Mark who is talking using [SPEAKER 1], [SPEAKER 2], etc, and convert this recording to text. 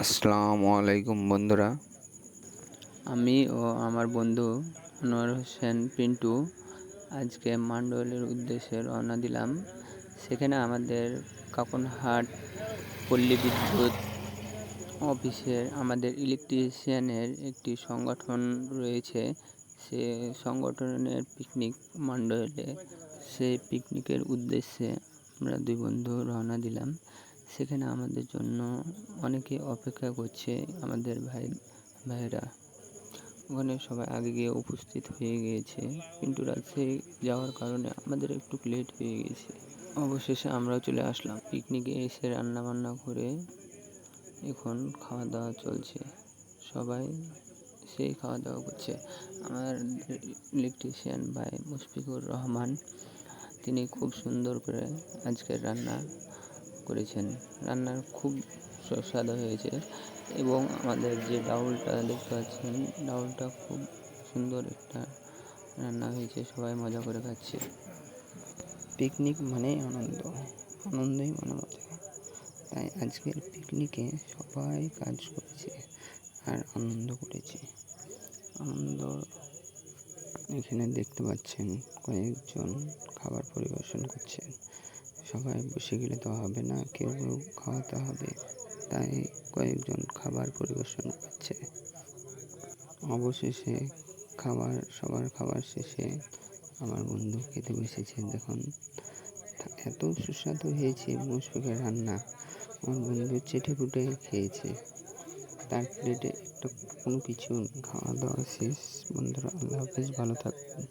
[SPEAKER 1] আসসালামু আলাইকুম বন্ধুরা।
[SPEAKER 2] আমি ও আমার বন্ধু আনোয়ার হোসেন পিন্টু আজকে মান্ডলের উদ্দেশ্যে রওনা দিলাম। সেখানে আমাদের কাকনহাট পল্লী বিদ্যুৎ অফিসের আমাদের ইলেকট্রিশিয়ানের একটি সংগঠন রয়েছে। সে সংগঠনের পিকনিক মান্ডলে, সেই পিকনিকের উদ্দেশ্যে আমরা দুই বন্ধু রওনা দিলাম। সেখানে আমাদের জন্য অনেকে অপেক্ষা করছে, আমাদের ভাইরা ওখানে সবাই আগে গিয়ে উপস্থিত হয়ে গিয়েছে, কিন্তু রাত্রে যাওয়ার কারণে আমাদের একটু লেট হয়ে গেছে। অবশেষে আমরাও চলে আসলাম। পিকনিকে এসে রান্না বান্না করে এখন খাওয়া দাওয়া চলছে, সবাই সেই খাওয়া দাওয়া করছে। আমার ইলেকট্রিশিয়ান ভাই মুশফিকুর রহমান, তিনি খুব সুন্দর করে আজকের রান্না করেছেন। রান্নার খুব সুস্বাদু হয়েছে এবং আমাদের যে ডাউলটা দেখতে পাচ্ছেন, ডাউলটা খুব সুন্দর একটা রান্না হয়েছে, সবাই মজা করে খাচ্ছে।
[SPEAKER 1] পিকনিক মানেই আনন্দ, আনন্দই মানবতা। তাই আজকের পিকনিকে সবাই কাজ করেছে আর আনন্দ করেছে। আনন্দ এখানে দেখতে পাচ্ছেন, কয়েকজন খাবার পরিবেশন করছেন। সবাই বসে গেলে তো হবে না, কেউ কেউ খাওয়াতে হবে, তাই কয়েকজন খাবার পরিবেশন করছে। অবশেষে সবার খাবার শেষে আমার বন্ধু খেতে বসেছে। দেখুন, এত সুস্বাদু হয়েছে মুশফিকের রান্না, আমার বন্ধু চেটেপুটে খেয়েছে। তার প্লেটে একটা কোনো কিছু খাওয়া দাওয়া শেষ। বন্ধুরা, আল্লাহ হাফেজ, ভালো থাকবেন।